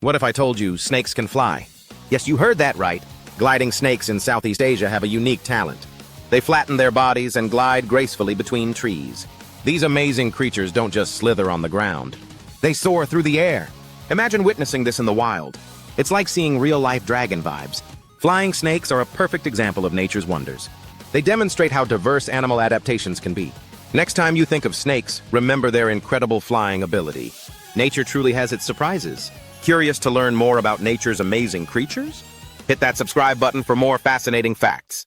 What if I told you snakes can fly? Yes, you heard that right. Gliding snakes in Southeast Asia have a unique talent. They flatten their bodies and glide gracefully between trees. These amazing creatures don't just slither on the ground. They soar through the air. Imagine witnessing this in the wild. It's like seeing real-life dragon vibes. Flying snakes are a perfect example of nature's wonders. They demonstrate how diverse animal adaptations can be. Next time you think of snakes, remember their incredible flying ability. Nature truly has its surprises. Curious to learn more about nature's amazing creatures? Hit that subscribe button for more fascinating facts.